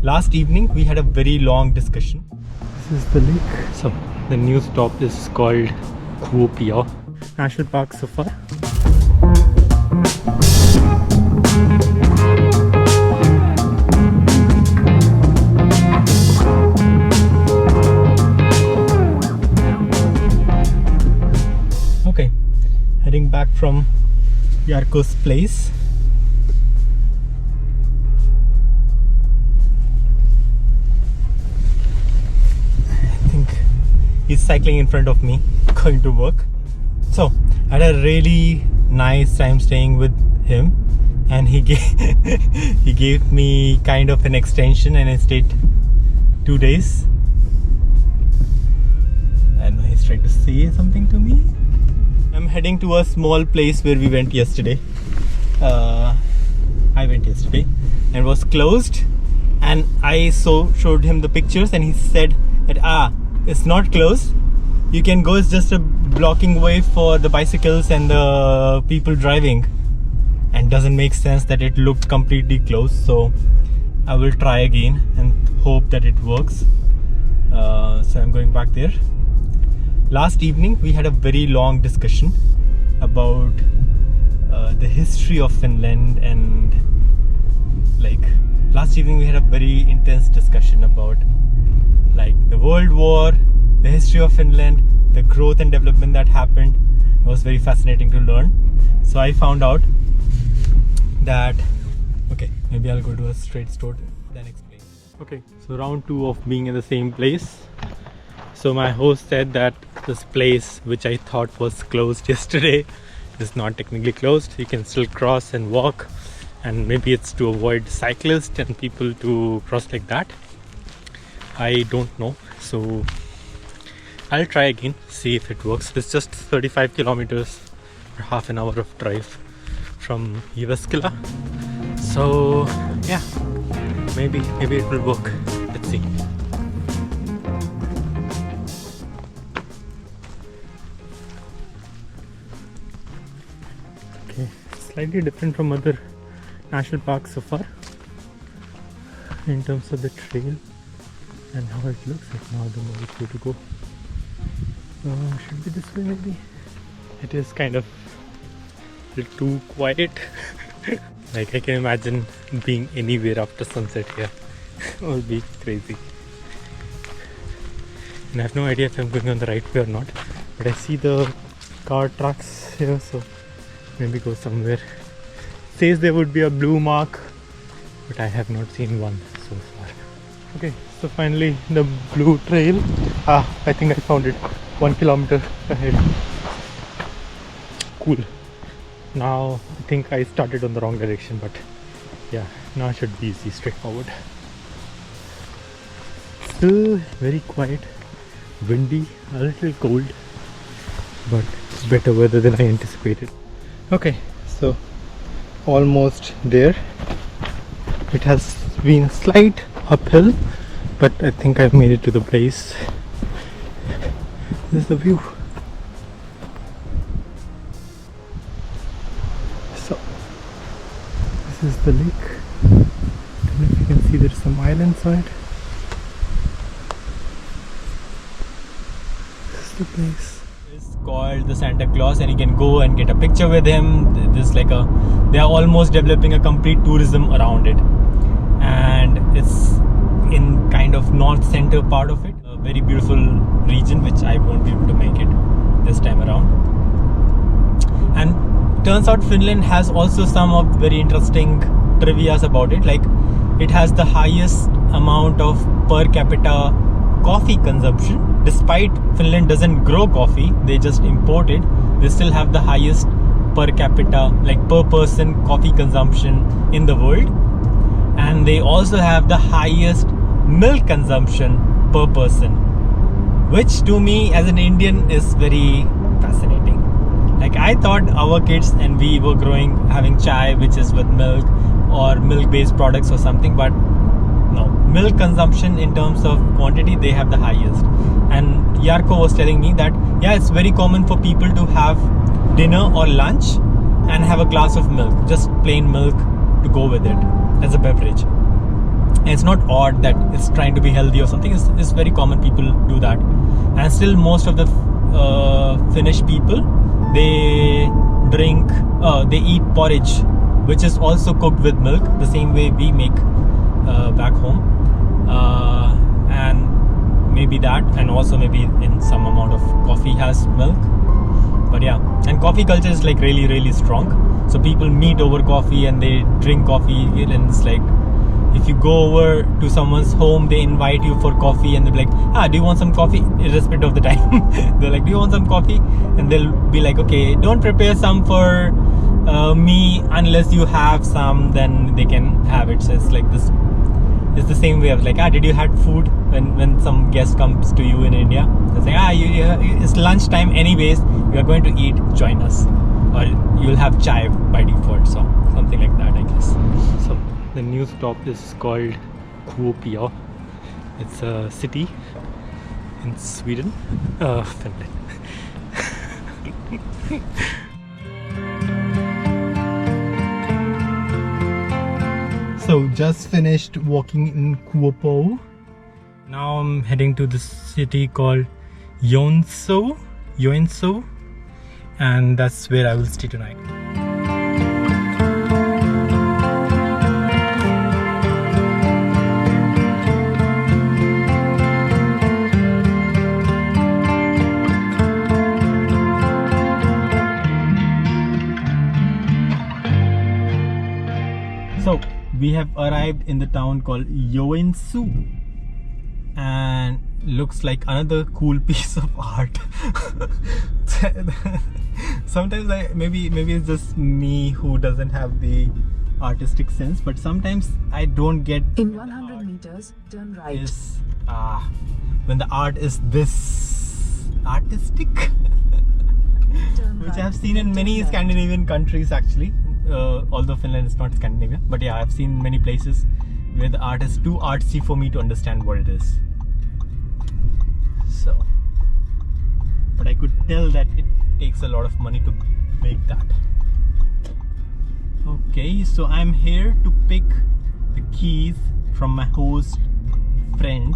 Last evening we had a very long discussion. This is the lake. So the new stop is called Koli National Park so far. Okay, heading back from Yarko's place. He's cycling in front of me, going to work. So I had a really nice time staying with him, and he gave me kind of an extension, and I stayed 2 days. And he's trying to say something to me. I'm heading to a small place where we went yesterday. I went yesterday and it was closed, and I showed him the pictures, and he said that it's not closed, you can go, it's just a blocking way for the bicycles and the people driving, and doesn't make sense that it looked completely closed. So I will try again and hope that it works. So I'm going back there. Last evening we had a very long discussion about the history of Finland, and last evening we had a very intense discussion about the World War, the history of Finland, the growth and development that happened. It was very fascinating to learn. So I found out that, okay, maybe I'll go to a straight store then explain. Okay, so round 2 of being in the same place. So my host said that this place, which I thought was closed yesterday, is not technically closed. You can still cross and walk, and maybe it's to avoid cyclists and people to cross like that. I don't know, so I'll try again, see if it works. It's just 35 kilometers or half an hour of drive from Jyväskylä. So yeah, maybe it will work. Let's see. Okay, slightly different from other national parks so far in terms of the trail and how it looks like. Now I don't know which way to go. Should be this way maybe. It is kind of a little too quiet. I can imagine being anywhere after sunset here. It will be crazy. And I have no idea if I'm going on the right way or not, but I see the car tracks here, so maybe go somewhere. It says there would be a blue mark, but I have not seen one so far. Okay, so finally the blue trail. I think I found it 1 kilometer ahead. Cool. Now I think I started on the wrong direction, but yeah, now it should be easy, straightforward. Still very quiet, windy, a little cold, but it's better weather than I anticipated. Okay, so almost there. It has been a slight uphill, but I think I've made it to the place. This is the view. So this is the lake. I don't know if you can see, there's some island side. This is the place. It's called the Santa Claus, and you can go and get a picture with him. They are almost developing a complete tourism around it, and it's in kind of north center part of it, a very beautiful region which I won't be able to make it this time around. And turns out Finland has also some of very interesting trivias about it. It has the highest amount of per capita coffee consumption. Despite Finland doesn't grow coffee, they just import it, they still have the highest per capita, per person coffee consumption in the world. And they also have the highest milk consumption per person, which to me as an Indian is very fascinating. I thought our kids and we were having chai which is with milk or milk based products or something, but no, milk consumption in terms of quantity, they have the highest. And Yarko was telling me that yeah, it's very common for people to have dinner or lunch and have a glass of milk, just plain milk to go with it as a beverage. And it's not odd that it's trying to be healthy or something. It's very common, people do that. And still most of the Finnish people, they eat porridge, which is also cooked with milk, the same way we make back home. And maybe that, and also maybe in some amount of coffee has milk. But yeah, and coffee culture is like really, really strong. So people meet over coffee and they drink coffee, and it's like, if you go over to someone's home, they invite you for coffee and they'll be like, do you want some coffee? Irrespective of the time. They're like, do you want some coffee? And they'll be like, okay, don't prepare some for me unless you have some, then they can have it. So it's like this. It's the same way of like, did you had food when some guest comes to you in India? It's like, it's lunchtime anyways, you are going to eat, join us. Or you'll have chai by default, so something like that, I guess. So the new stop is called Kuopio. It's a city in Sweden, Finland. So just finished walking in Kuopio. Now I'm heading to the city called Yono, and that's where I will stay tonight. So we have arrived in the town called Yono, and looks like another cool piece of art. Sometimes maybe it's just me who doesn't have the artistic sense, but sometimes I don't get. In 100 meters, turn right. Is when the art is this artistic, which I have seen in many Scandinavian countries actually. Although Finland is not Scandinavia, but yeah, I've seen many places where the art is too artsy for me to understand what it is. So, but I could tell that it takes a lot of money to make that. Okay, so I'm here to pick the keys from my host friend.